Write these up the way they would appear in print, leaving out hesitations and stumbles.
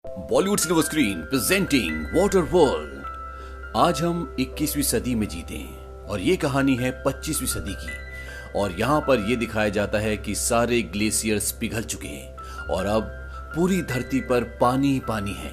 Bollywood silver screen presenting water world. आज हम 21वीं सदी में जीते हैं और ये कहानी है 25वीं सदी की। और यहाँ पर यह दिखाया जाता है कि सारे ग्लेशियर्स पिघल चुके हैं और अब पूरी धरती पर पानी ही पानी है।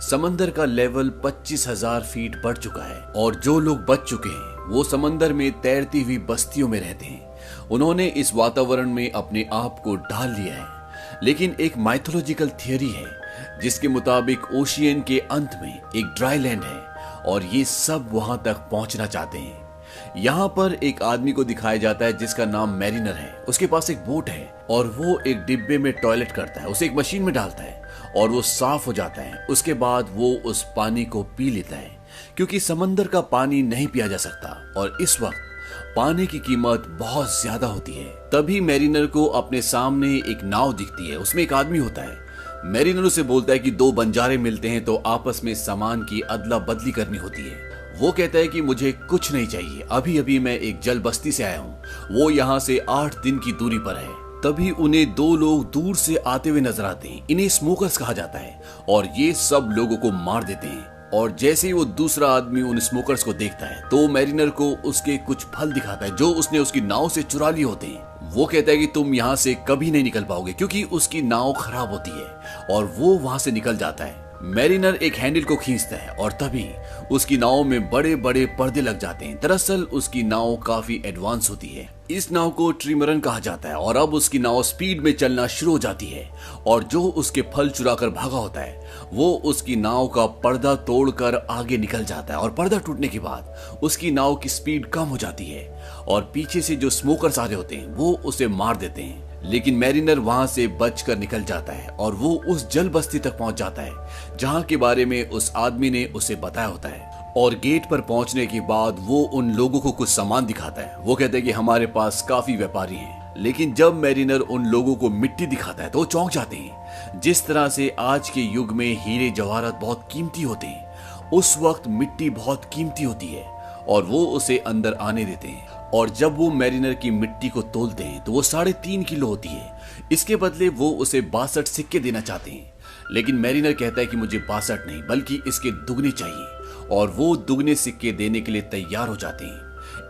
समंदर का लेवल 25,000 फीट बढ़ चुका है और जो लोग बच चुके हैं वो समंदर में तैरती हुई बस्तियों में रहते हैं। उन्होंने इस वातावरण में अपने आप को ढाल लिया है। लेकिन एक माइथोलॉजिकल थियरी है जिसके मुताबिक ओशियन के अंत में एक ड्राई लैंड है और ये सब वहां तक पहुंचना चाहते हैं। यहाँ पर एक आदमी को दिखाया जाता है जिसका नाम मैरिनर है। उसके पास एक बोट है और वो एक डिब्बे में टॉयलेट करता है, उसे एक मशीन में डालता है और वो साफ हो जाता है। उसके बाद वो उस पानी को पी लेता है क्योंकि समंदर का पानी नहीं पिया जा सकता और इस वक्त पानी की कीमत बहुत ज्यादा होती है। तभी मैरिनर को अपने सामने एक नाव दिखती है, उसमें एक आदमी होता है। मैरिनर उसे बोलता है कि दो बंजारे मिलते हैं तो आपस में सामान की अदला बदली करनी होती है। वो कहता है कि मुझे कुछ नहीं चाहिए, अभी अभी मैं एक जल बस्ती से आया हूँ, वो यहाँ से 8 दिन की दूरी पर है। तभी उन्हें दो लोग दूर से आते हुए नजर आते हैं। इन्हें स्मोकर्स कहा जाता है और ये सब लोगों को मार देते हैं। और जैसे ही वो दूसरा आदमी उन स्मोकर्स को देखता है तो मैरिनर को उसके कुछ फल दिखाता है जो उसने उसकी नाव से चुरा लिए होते हैं। वो कहता है कि तुम यहाँ से कभी नहीं निकल पाओगे क्योंकि उसकी नाव खराब होती है और वो वहां से निकल जाता है। मैरिनर एक हैंडल को खींचता है और तभी उसकी नाव में बड़े बड़े पर्दे लग जाते हैं। दरअसल उसकी नाव काफी एडवांस होती है। इस नाव को ट्रिमरन कहा जाता है और अब उसकी नाव स्पीड में चलना शुरू हो जाती है और जो उसके फल चुराकर भागा होता है वो उसकी नाव का पर्दा तोड़कर आगे निकल जाता है और पर्दा टूटने के बाद उसकी नाव की स्पीड कम हो जाती है और पीछे से जो स्मोकर्स आ रहे होते हैं वो उसे मार देते हैं। लेकिन मैरिनर वहां से बचकर निकल जाता है और वो उस जल बस्ती तक पहुंच जाता है जहां के बारे में उस आदमी ने उसे बताया होता है। और गेट पर पहुंचने के बाद वो उन लोगों को कुछ सामान दिखाता है। वो कहते हैं कि हमारे पास काफी व्यापारी हैं। लेकिन जब मैरिनर उन लोगों को मिट्टी दिखाता है तो वो चौंक जाते हैं। जिस तरह से आज के युग में हीरे जवाहरात बहुत कीमती होते हैं, उस वक्त मिट्टी बहुत कीमती होती है और वो उसे अंदर आने देते हैं। और जब वो मैरिनर की मिट्टी को तोलते हैं तो वो 3.5 किलो होती है। इसके बदले वो उसे 62 सिक्के देना चाहते हैं। लेकिन मैरिनर कहता है कि मुझे 62 नहीं बल्कि इसके दुगने चाहिए और वो दुगने सिक्के देने के लिए तैयार हो जाते हैं।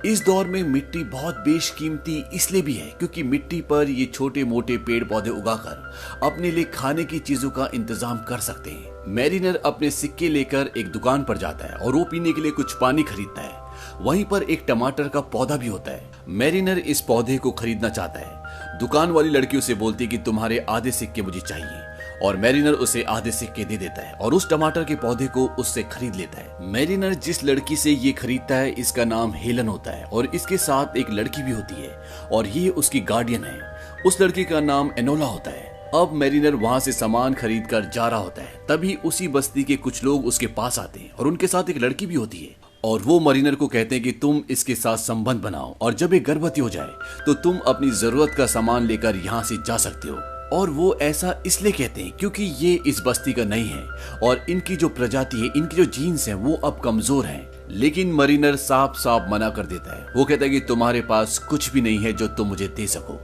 इस दौर में मिट्टी बहुत बेशकीमती इसलिए भी है क्योंकि मिट्टी पर ये छोटे मोटे पेड़ पौधे उगाकर अपने लिए खाने की चीजों का इंतजाम कर सकते हैं। मैरिनर अपने सिक्के लेकर एक दुकान पर जाता है और वो पीने के लिए कुछ पानी खरीदता है। वहीं पर एक टमाटर का पौधा भी होता है। मैरिनर इस पौधे को खरीदना चाहता है। दुकान वाली लड़की उसे बोलती है कि तुम्हारे आधे सिक्के मुझे चाहिए और मैरिनर उसे आधे सिक्के दे देता है और उस टमाटर के पौधे को उससे खरीद लेता है। मैरिनर जिस लड़की से ये खरीदता है इसका नाम हेलन होता है और इसके साथ एक लड़की भी होती है और ये उसकी गार्डियन है। उस लड़की का नाम एनोला होता है। अब मैरिनर वहां से सामान खरीद कर जा रहा होता है। तभी उसी बस्ती के कुछ लोग उसके पास आते हैं और उनके साथ एक लड़की भी होती है और वो मैरिनर को कहते हैं कि तुम इसके साथ संबंध बनाओ और जब ये गर्भवती हो जाए तो तुम अपनी जरूरत का सामान लेकर यहाँ से जा सकते हो। और वो ऐसा इसलिए कहते हैं क्योंकि ये इस बस्ती का नहीं है और इनकी जो प्रजाति है, इनकी जो जीन्स हैं वो अब कमजोर हैं। लेकिन मैरिनर साफ साफ मना कर देता है। वो कहता है कि तुम्हारे पास कुछ भी नहीं है जो तुम मुझे दे सको,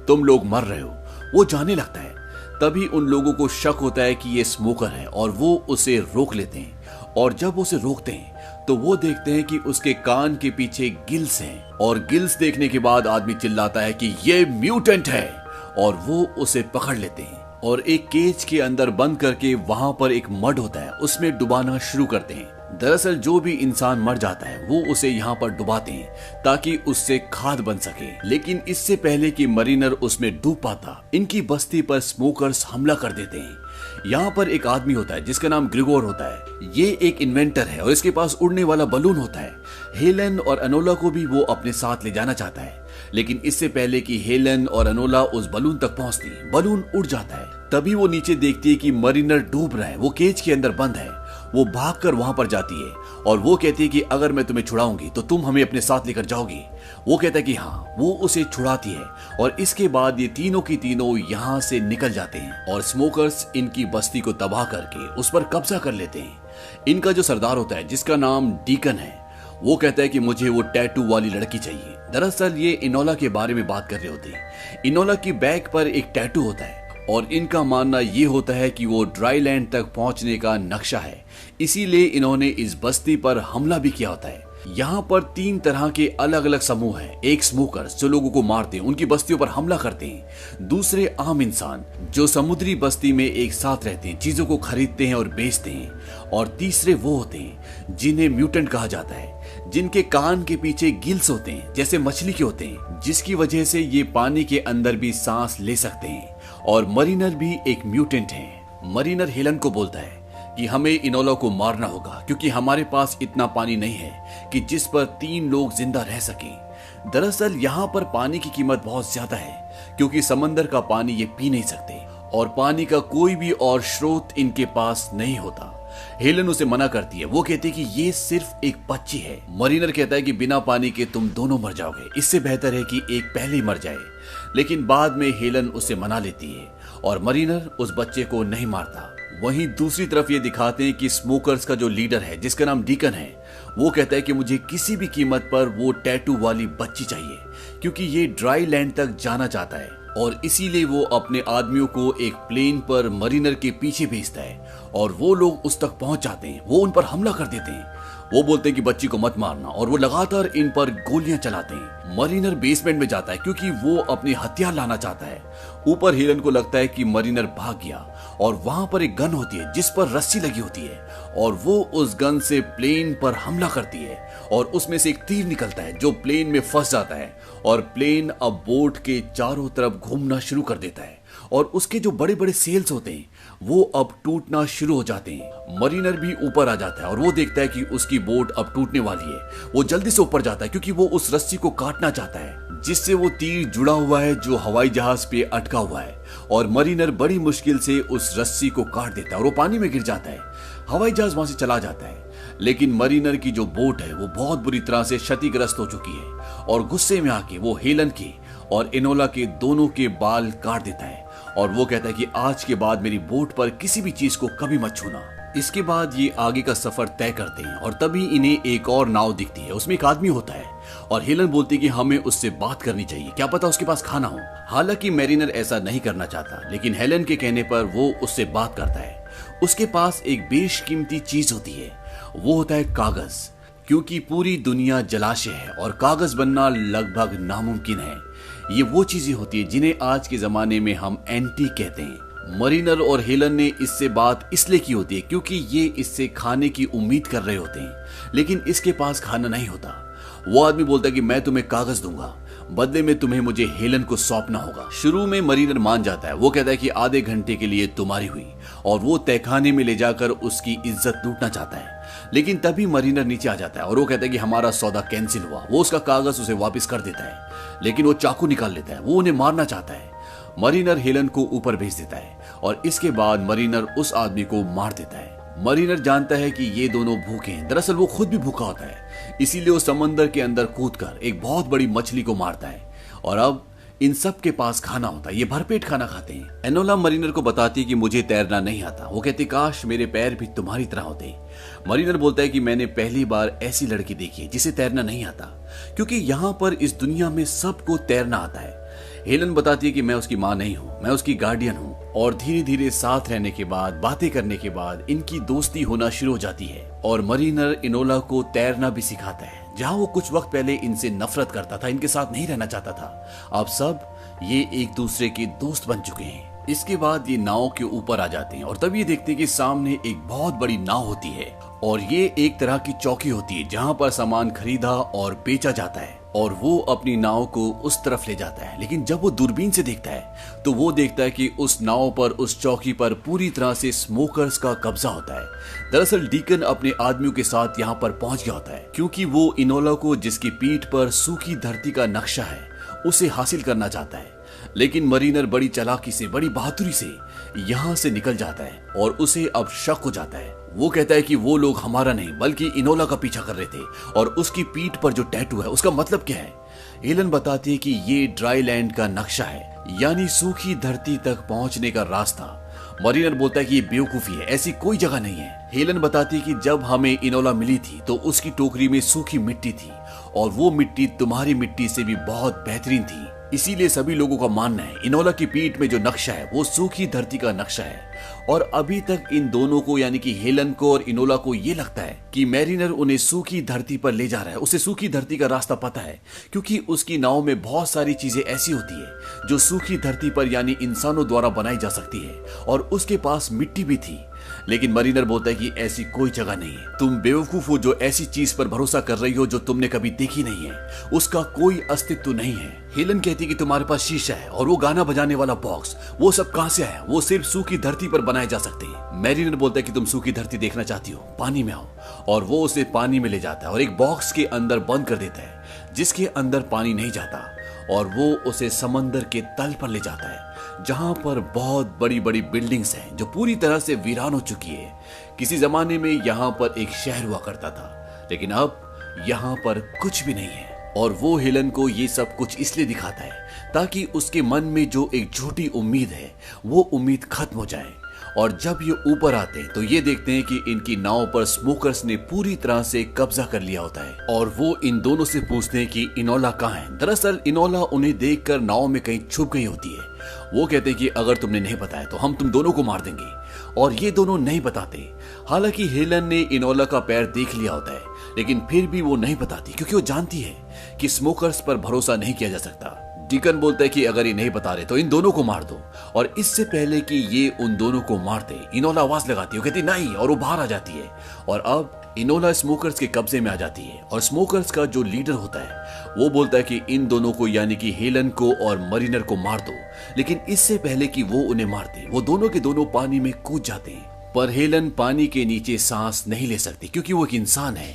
तुम लोग मर रहे हो। वो जाने लगता है। तभी उन लोगों को शक होता है कि ये स्मोकर है और वो उसे रोक लेते हैं और जब उसे रोकते हैं तो वो देखते हैं कि उसके कान के पीछे गिल्स हैं और गिल्स देखने के बाद आदमी चिल्लाता है कि ये म्यूटेंट है और वो उसे पकड़ लेते हैं और एक केज के अंदर बंद करके वहां पर एक मड होता है उसमें डुबाना शुरू करते हैं। दरअसल जो भी इंसान मर जाता है वो उसे यहाँ पर डुबाते हैं ताकि उससे खाद बन सके। लेकिन इससे पहले कि मैरिनर उसमें डूब पाता इनकी बस्ती पर स्मोकर्स हमला कर देते हैं। यहाँ पर एक आदमी होता है जिसका नाम ग्रिगोर होता है। ये एक इन्वेंटर है और इसके पास उड़ने वाला बलून होता है। हेलन और एनोला को भी वो अपने साथ ले जाना चाहता है लेकिन इससे पहले कि हेलन और एनोला उस बलून तक पहुंचती बलून उड़ जाता है। तभी वो नीचे देखती है कि मैरिनर डूब रहा है, वो केज के अंदर बंद है। वो भागकर वहां पर जाती है और वो कहती है कि अगर मैं तुम्हें छुड़ाऊंगी तो तुम हमें अपने साथ लेकर जाओगी। वो कहता है कि हाँ। वो उसे छुड़ाती है और इसके बाद ये तीनों की तीनों यहाँ से निकल जाते हैं और स्मोकर्स इनकी बस्ती को तबाह करके उस पर कब्जा कर लेते हैं। इनका जो सरदार होता है जिसका नाम डीकन है वो कहता है कि मुझे वो टैटू वाली लड़की चाहिए। दरअसल ये इनोला के बारे में बात कर रहे होते हैं। इनोला की बैक पर एक टैटू होता है और इनका मानना ये होता है कि वो ड्राई लैंड तक पहुंचने का नक्शा है, इसीलिए इन्होंने इस बस्ती पर हमला भी किया होता है। यहाँ पर 3 तरह के अलग अलग समूह हैं। एक स्मोकर्स जो लोगों को मारते हैं, उनकी बस्तियों पर हमला करते हैं। दूसरे आम इंसान जो समुद्री बस्ती में एक साथ रहते हैं, चीजों को खरीदते हैं और बेचते हैं। और तीसरे वो होते हैं जिन्हें म्यूटेंट कहा जाता है, जिनके कान के पीछे गिल्स होते हैं जैसे मछली के होते हैं, जिसकी वजह से ये पानी के अंदर भी सांस ले सकते हैं। और मरीनर भी एक म्यूटेंट है। मरीनर हेलन को बोलता है कि हमें इनोला को मारना होगा क्योंकि हमारे पास इतना पानी नहीं है कि जिस पर 3 लोग जिंदा रह सकें। दरअसल यहाँ पर पानी की कीमत बहुत ज्यादा है क्योंकि समंदर का पानी ये पी नहीं सकते और पानी का कोई भी और स्रोत इनके पास नहीं होता। हेलन उसे मना करती है। वो कहती है कि ये सिर्फ एक बच्ची है। मरीनर कहता है कि बिना पानी के तुम दोनों मर जाओगे, इससे बेहतर है कि एक पहले ही मर जाए। लेकिन बाद में हेलन उसे मना लेती है और मरीनर उस बच्चे को नहीं मारता। वहीं दूसरी तरफ ये दिखाते हैं कि स्मोकर्स का जो लीडर है जिसका नाम डीकन है, वो कहता है कि मुझे किसी भी कीमत पर वो टैटू वाली बच्ची चाहिए क्योंकि ये ड्राई लैंड तक जाना चाहता है और इसीलिए वो अपने आदमियों को एक प्लेन पर मरीनर के पीछे भेजता है और वो लोग उस तक पहुंच जाते हैं। वो उन पर हमला कर देते हैं। वो बोलते हैं कि बच्ची को मत मारना और वो लगातार इन पर गोलियां चलाते हैं। मरीनर बेसमेंट में जाता है क्योंकि वो अपने हथियार लाना चाहता है। ऊपर हेलन को लगता है कि मरीनर भाग गया और वहां पर एक गन होती है जिस पर रस्सी लगी होती है और वो उस गन से प्लेन पर हमला करती है और उसमें से एक तीर निकलता है जो प्लेन में फंस जाता है और प्लेन अब बोट के चारों तरफ घूमना शुरू कर देता है और उसके जो बड़े बड़े सेल्स होते हैं वो अब टूटना शुरू हो जाते हैं। मरीनर भी ऊपर आ जाता है और वो देखता है कि उसकी बोट अब टूटने वाली है। वो जल्दी से ऊपर जाता है क्योंकि वो उस रस्सी को काटना चाहता है जिससे वो तीर जुड़ा हुआ है जो हवाई जहाज पे अटका हुआ है और मरीनर बड़ी मुश्किल से उस रस्सी को काट देता है और वो पानी में गिर जाता है। हवाई जहाज वहां से चला जाता है लेकिन मरीनर की जो बोट है वो बहुत बुरी तरह से क्षतिग्रस्त हो चुकी है और गुस्से में आके वो हेलन के और इनोला के दोनों के बाल काट देता है और वो कहता है कि आज के बाद मेरी बोट पर किसी भी चीज को कभी मत छूना। इसके बाद ये आगे का सफर तय करते हैं और तभी इन्हें एक और नाव दिखती है। उसमें एक आदमी होता है और हेलन बोलती है कि हमें उससे बात करनी चाहिए, क्या पता उसके पास खाना हो। हालांकि मैरिनर ऐसा नहीं करना चाहता लेकिन हेलन के कहने पर वो उससे बात करता है। उसके पास एक बेशकीमती चीज होती है, वो होता है कागज, क्योंकि पूरी दुनिया जलाशय है और कागज बनना लगभग नामुमकिन है। ये वो चीजें होती है जिन्हें आज के जमाने में हम एंटी कहते हैं। मरीनर और हेलन ने इससे बात इसलिए की होती है क्योंकि ये इससे खाने की उम्मीद कर रहे होते हैं लेकिन इसके पास खाना नहीं होता। वो आदमी बोलता है कि मैं तुम्हें कागज दूंगा, बदले में तुम्हें मुझे हेलन को सौंपना होगा। शुरू में मरीनर मान जाता है। वो कहता है कि आधे घंटे के लिए तुम्हारी हुई और वो तहखाने में ले जाकर उसकी इज्जत लूटना चाहता है। लेकिन तभी मरीनर नीचे आ जाता है और वो कहता है कि हमारा सौदा कैंसिल हुआ। वो उसका कागज उसे वापस कर देता है लेकिन वो चाकू निकाल लेता है। वो उन्हें मारना चाहता है। मरीनर हेलन को ऊपर भेज देता है और इसके बाद मरीनर उस आदमी को मार देता है। मरीनर जानता है कि ये दोनों भूखे हैं। दरअसल वो खुद भी भूखा होता है, इसीलिए वो समंदर के अंदर कूदकर एक बहुत बड़ी मछली को मारता है और अब इन सब के पास खाना होता है। ये भरपेट खाना खाते हैं। एनोला मरीनर को बताती है कि मुझे तैरना नहीं आता। वो कहती काश मेरे पैर भी तुम्हारी तरह होते। मरीनर बोलता है कि मैंने पहली बार ऐसी लड़की देखी है जिसे तैरना नहीं आता क्योंकि यहाँ पर इस दुनिया में सबको तैरना आता है। हेलन बताती है कि मैं उसकी माँ नहीं हूँ, मैं उसकी गार्डियन हूँ। और धीरे धीरे साथ रहने के बाद, बातें करने के बाद इनकी दोस्ती होना शुरू हो जाती है और मरीनर इनोला को तैरना भी सिखाता है। जहाँ वो कुछ वक्त पहले इनसे नफरत करता था, इनके साथ नहीं रहना चाहता था, अब सब ये एक दूसरे के दोस्त बन चुके हैं। इसके बाद ये नाव के ऊपर आ जाते हैं और तब ये देखते हैं कि सामने एक बहुत बड़ी नाव होती है और ये एक तरह की चौकी होती है जहाँ पर सामान खरीदा और बेचा जाता है और वो अपनी नाव को उस तरफ ले जाता है। लेकिन जब वो दूरबीन से देखता है तो वो देखता है कि उस नाव पर, उस चौकी पर पूरी तरह से स्मोकर्स का कब्जा होता है। दरअसल डीकन अपने आदमियों के साथ यहाँ पर पहुंच गया होता है क्योंकि वो इनोला को, जिसकी पीठ पर सूखी धरती का नक्शा है, उसे हासिल करना चाहता है। लेकिन मरीनर बड़ी चालाकी से, बड़ी बहादुरी से यहाँ से निकल जाता है और उसे अब शक हो जाता है। वो कहता है कि वो लोग हमारा नहीं बल्कि इनोला का पीछा कर रहे थे और उसकी पीठ पर जो टैटू है उसका मतलब क्या है। हेलन बताती है कि ये ड्राई लैंड का नक्शा है, यानी सूखी धरती तक पहुंचने का रास्ता। मरीनर बोलता है कि ये बेवकूफी है, ऐसी कोई जगह नहीं है। हेलन बताती है कि जब हमें इनोला मिली थी तो उसकी टोकरी में सूखी मिट्टी थी और वो मिट्टी तुम्हारी मिट्टी से भी बहुत बेहतरीन थी। इसीलिए सभी लोगों का मानना है इनोला की पीठ में जो नक्शा है वो सूखी धरती का नक्शा है। और अभी तक इन दोनों को यानी कि हेलन को और इनोला को ये लगता है कि मैरिनर उन्हें सूखी धरती पर ले जा रहा है। उसे सूखी धरती का रास्ता पता है क्योंकि उसकी नाव में बहुत सारी चीजें ऐसी होती है जो सूखी धरती पर यानी इंसानों द्वारा बनाई जा सकती है, और उसके पास मिट्टी भी थी। लेकिन मरीनर बोलता है कि ऐसी कोई जगह नहीं है, तुम बेवकूफ हो जो ऐसी चीज पर भरोसा कर रही हो जो तुमने कभी देखी नहीं है, उसका कोई अस्तित्व नहीं है। हेलन कहती कि तुम्हारे पास शीशा है और वो गाना बजाने वाला बॉक्स, वो सब कहां से आया? वो सिर्फ सूखी धरती पर बनाए जा सकते हैं। मैरिनर बोलता है कि तुम सूखी धरती देखना चाहती हो, पानी में आओ। और वो उसे पानी में ले जाता है और एक बॉक्स के अंदर बंद कर देता है जिसके अंदर पानी नहीं जाता, और वो उसे समंदर के तल पर ले जाता है जहां पर बहुत बड़ी बड़ी बिल्डिंग्स हैं जो पूरी तरह से वीरान हो चुकी है। किसी जमाने में यहाँ पर एक शहर हुआ करता था, लेकिन अब यहाँ पर कुछ भी नहीं है। और वो हेलन को ये सब कुछ इसलिए दिखाता है ताकि उसके मन में जो एक झूठी उम्मीद है वो उम्मीद खत्म हो जाए। और जब ये ऊपर आते हैं तो ये देखते हैं कि इनकी नाव पर स्मोकर्स ने पूरी तरह से कब्जा कर लिया होता है। और वो इन दोनों से पूछते हैं कि इनोला कहाँ है। दरअसल इनोला उन्हें देखकर नाव में कहीं छुप गई होती है। वो कहते हैं कि अगर तुमने नहीं बताया तो हम तुम दोनों को मार देंगे, और ये दोनों नहीं बताते। हालांकि हेलन ने इनोला का पैर देख लिया होता है, लेकिन फिर भी वो नहीं बताती क्योंकि वो जानती है कि स्मोकर्स पर भरोसा नहीं किया जा सकता। डीकन बोलता है कि अगर ये नहीं बता रहे तो इन दोनों को मार दो। और इससे पहले कि ये उन दोनों को मारते, इनोला आवाज लगाती है, कहती नहीं, और वो बाहर आ जाती है। और अब इनोला स्मोकर्स के कब्जे में आ जाती है, और स्मोकर्स का जो लीडर होता है वो बोलता है कि इन दोनों को यानी कि हेलन को और मरीनर को मार दो। लेकिन इससे पहले कि वो उन्हें मारते, वो दोनों के दोनों पानी में कूद जाते हैं। पर हेलन पानी के नीचे सांस नहीं ले सकती क्योंकि वो एक इंसान है,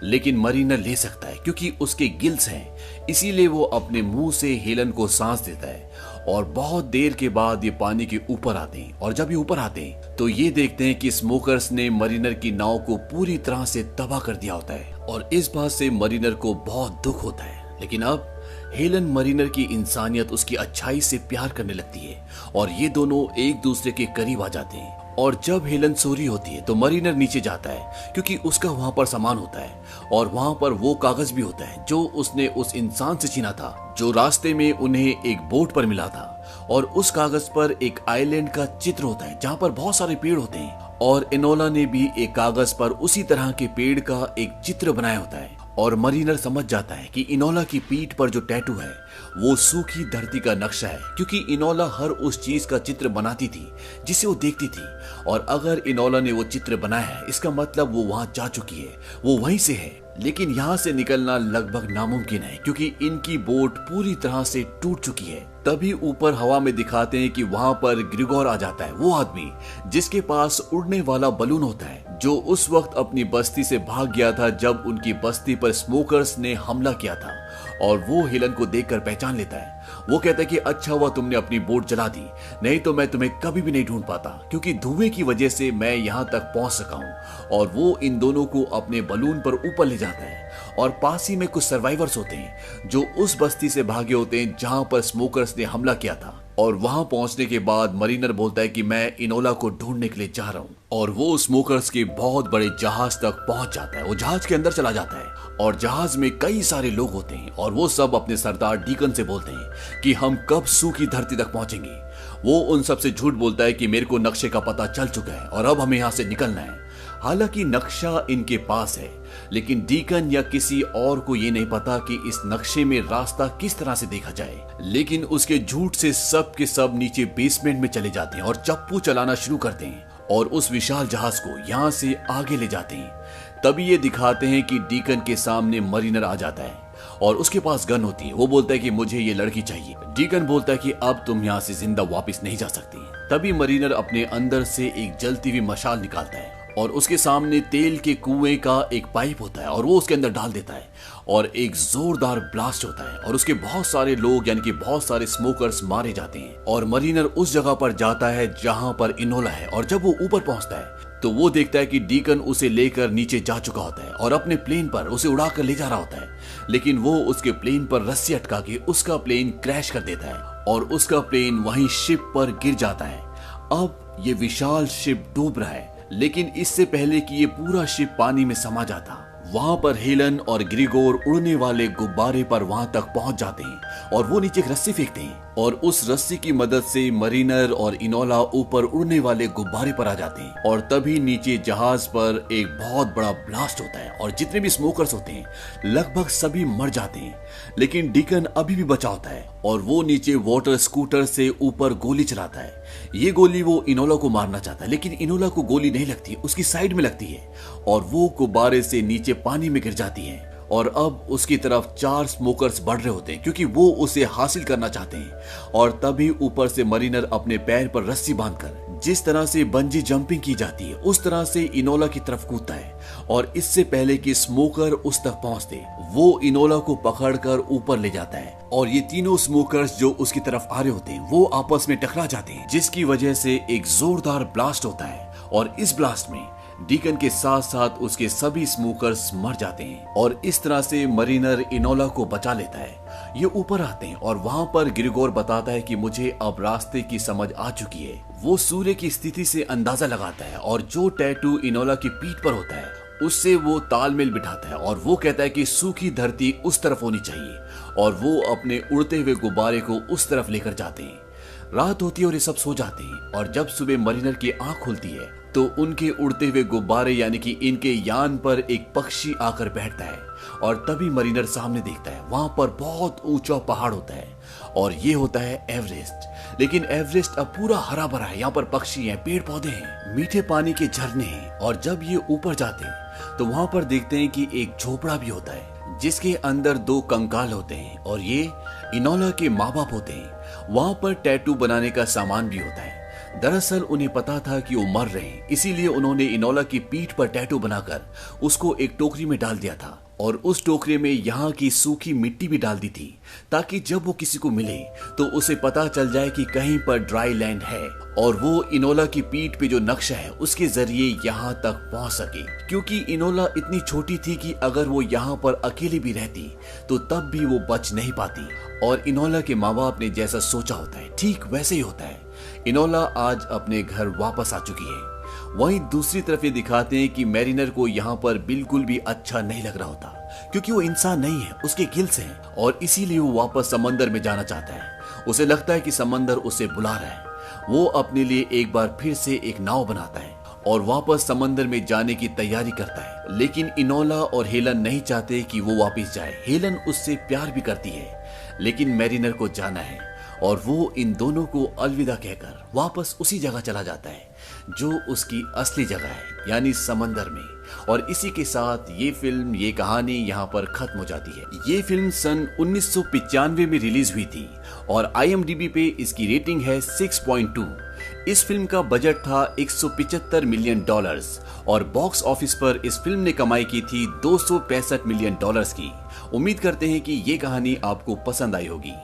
लेकिन मरीनर ले सकता है क्योंकि उसके गिल्स हैं। इसीलिए वो अपने मुंह से हेलन को सांस देता है, और बहुत देर के बाद ये पानी के ऊपर आते हैं। और जब ये ऊपर आते हैं तो ये देखते हैं कि स्मोकर्स ने मरीनर की नाव को पूरी तरह से तबाह कर दिया होता है, और इस बात से मरीनर को बहुत दुख होता है। लेकिन अब हेलन मरीनर की इंसानियत, उसकी अच्छाई से प्यार करने लगती है, और ये दोनों एक दूसरे के करीब आ जाते हैं। और जब हेलन सो रही होती है तो मरीनर नीचे जाता है क्योंकि उसका वहां पर सामान होता है, और वहां पर वो कागज भी होता है जो उसने उस इंसान से छीना था जो रास्ते में उन्हें एक बोट पर मिला था। और उस कागज पर एक आइलैंड का चित्र होता है जहां पर बहुत सारे पेड़ होते हैं, और इनोला ने भी एक कागज पर उसी तरह के पेड़ का एक चित्र बनाया होता है। और मरीनर समझ जाता है कि इनोला की पीठ पर जो टैटू है वो सूखी धरती का नक्शा है, क्योंकि इनोला हर उस चीज का चित्र बनाती थी जिसे वो देखती थी। और अगर इनोला ने वो चित्र बनाया है इसका मतलब वो वहां जा चुकी है, वो वहीं से है। लेकिन यहाँ से निकलना लगभग नामुमकिन है क्योंकि इनकी बोट पूरी तरह से टूट चुकी है। तभी ऊपर हवा में दिखाते हैं कि वहां पर ग्रिगोर आ जाता है, वो आदमी जिसके पास उड़ने वाला बलून होता है, जो उस वक्त अपनी बस्ती से भाग गया था जब उनकी बस्ती पर स्मोकर्स ने हमला किया था। और वो हेलन को देखकर पहचान लेता है। वो कहता है कि अच्छा हुआ तुमने अपनी बोट जला दी, नहीं तो मैं तुम्हें कभी भी नहीं ढूंढ पाता, क्योंकि धुएं की वजह से मैं यहाँ तक पहुंच सका हूँ। और वो इन दोनों को अपने बलून पर ऊपर ले जाता है, और पास ही में कुछ सर्वाइवर्स होते हैं जो उस बस्ती से भागे होते हैं जहां पर स्मोकर्स ने हमला किया था। और वहां पहुंचने के बाद मरीनर बोलता है कि मैं इनोला को ढूंढने के लिए जा रहा हूं। और वो स्मोकर्स के बहुत बड़े जहाज तक पहुंच जाता है, वो जहाज के अंदर चला जाता है, और जहाज में कई सारे लोग होते हैं, और वो सब अपने सरदार डीकन से बोलते हैं कि हम कब सूखी धरती तक पहुंचेंगे। वो उन सब से झूठ बोलता है कि मेरे को नक्शे का पता चल चुका है और अब हमें यहाँ से निकलना है। हालांकि नक्शा इनके पास है, लेकिन डीकन या किसी और को ये नहीं पता कि इस नक्शे में रास्ता किस तरह से देखा जाए। लेकिन उसके झूठ से सब के सब नीचे बेसमेंट में चले जाते हैं और चप्पू चलाना शुरू करते हैं, और उस विशाल जहाज को यहाँ से आगे ले जाते हैं। तभी ये दिखाते हैं कि डीकन के सामने मरीनर आ जाता है, और उसके पास गन होती है। वो बोलता है कि मुझे ये लड़की चाहिए। डीकन बोलता है कि अब तुम यहाँ से जिंदा वापस नहीं जा सकती। तभी मरीनर अपने अंदर से एक जलती हुई मशाल निकालता है, और उसके सामने तेल के कुएं का एक पाइप होता है, और वो उसके अंदर डाल देता है, और एक जोरदार ब्लास्ट होता है, और उसके बहुत सारे लोग यानी कि बहुत सारे स्मोकर्स मारे जाते हैं। और मरीनर उस जगह पर जाता है जहां पर इनोला है, और जब वो ऊपर पहुंचता है तो वो देखता है कि डीकन उसे लेकर नीचे जा चुका होता है और अपने प्लेन पर उसे उड़ाकर ले जा रहा होता है। लेकिन वो उसके प्लेन पर रस्सी अटका के उसका प्लेन क्रैश कर देता है, और उसका प्लेन वहीं शिप पर गिर जाता है। अब ये विशाल शिप डूब रहा है, लेकिन इससे पहले कि ये पूरा शिप पानी में समा जाता, वहां पर हेलन और ग्रिगोर उड़ने वाले गुब्बारे पर वहां तक पहुंच जाते हैं और वो नीचे एक रस्सी फेंकते हैं और उस रस्सी की मदद से मरीनर और इनोला ऊपर उड़ने वाले गुब्बारे पर आ जाते हैं और तभी नीचे जहाज पर एक बहुत बड़ा ब्लास्ट होता है और जितने भी स्मोकर्स होते हैं लगभग सभी मर जाते हैं। लेकिन डीकन अभी भी बचा होता है और वो नीचे वाटर स्कूटर से ऊपर गोली चलाता है। ये गोली वो इनोला को मारना चाहता है लेकिन इनोला को गोली नहीं लगती, उसकी साइड में लगती है और वो गुब्बारे से नीचे पानी में गिर जाती है। और अब उसकी तरफ 4 स्मोकर्स बढ़ रहे होते हैं क्योंकि वो उसे हासिल करना चाहते हैं। और तभी ऊपर से मरीनर अपने पैर पर रस्सी बांधकर जिस तरह से बंजी जंपिंग की जाती है उस तरह से इनोला की तरफ कूदता है और इससे पहले कि स्मोकर उस तक पहुंचते वो इनोला को पकड़कर ऊपर ले जाता है और ये तीनों स्मोकर्स जो उसकी तरफ आ रहे होते हैं वो आपस में टकरा जाते हैं, जिसकी वजह से एक जोरदार ब्लास्ट होता है और इस ब्लास्ट में डीकन के साथ साथ उसके सभी स्मोकर्स मर जाते हैं और इस तरह से मरीनर इनोला को बचा लेता है। ये ऊपर आते हैं और वहां पर ग्रिगोर बताता है कि मुझे अब रास्ते की समझ आ चुकी है। वो सूर्य की स्थिति से अंदाजा लगाता है और जो टैटू इनोला की पीठ पर होता है उससे वो तालमेल बिठाता है और वो कहता है कि सूखी धरती उस तरफ होनी चाहिए और वो अपने उड़ते हुए गुब्बारे को उस तरफ लेकर जाते हैं। रात होती है और ये सब सो जाते हैं और जब सुबह मरीनर की आंख खुलती है तो उनके उड़ते हुए गुब्बारे यानी कि इनके यान पर एक पक्षी आकर बैठता है और तभी मरीनर सामने देखता है वहां पर बहुत ऊंचा पहाड़ होता है और ये होता है एवरेस्ट। लेकिन एवरेस्ट अब पूरा हरा भरा है, यहाँ पर पक्षी हैं, पेड़ पौधे हैं, मीठे पानी के झरने हैं और जब ये ऊपर जाते हैं तो वहां पर देखते हैं कि एक झोपड़ा भी होता है जिसके अंदर 2 कंकाल होते हैं और ये इनोला के माँ बाप होते हैं। वहां पर टैटू बनाने का सामान भी होता है। दरअसल उन्हें पता था कि वो मर रहे हैं, इसीलिए उन्होंने इनोला की पीठ पर टैटू बनाकर उसको एक टोकरी में डाल दिया था और उस टोकरी में यहाँ की सूखी मिट्टी भी डाल दी थी ताकि जब वो किसी को मिले तो उसे पता चल जाए कि कहीं पर ड्राई लैंड है और वो इनोला की पीठ पे जो नक्शा है उसके जरिए यहाँ तक पहुंच सके। क्योंकि इनोला इतनी छोटी थी कि अगर वो यहाँ पर अकेली भी रहती तो तब भी वो बच नहीं पाती और इनोला के माँ बाप ने जैसा सोचा होता है ठीक वैसे ही होता है। इनोला आज अपने घर वापस आ चुकी है। वहीं दूसरी तरफ ये दिखाते हैं कि मैरिनर को यहाँ पर बिल्कुल भी अच्छा नहीं लग रहा होता क्योंकि वो इंसान नहीं है, उसके गिल्स हैं और इसीलिए वो वापस समंदर में जाना चाहता है। उसे लगता है कि समंदर उसे बुला रहा है। वो अपने लिए एक बार फिर से एक नाव बनाता है और वापस समंदर में जाने की तैयारी करता है। लेकिन इनोला और हेलन नहीं चाहते कि वो वापस जाए। हेलन उससे प्यार भी करती है लेकिन मैरिनर को जाना है और वो इन दोनों को अलविदा कहकर वापस उसी जगह चला जाता है जो उसकी असली जगह है यानी समंदर में। और इसी के साथ ये फिल्म, ये कहानी यहाँ पर खत्म हो जाती है। ये फिल्म सन 1995 में रिलीज हुई थी और IMDb पे इसकी रेटिंग है 6.2। इस फिल्म का बजट था $175 मिलियन और बॉक्स ऑफिस पर इस फिल्म ने कमाई की थी $265 मिलियन की। उम्मीद करते हैं कि ये कहानी आपको पसंद आई होगी।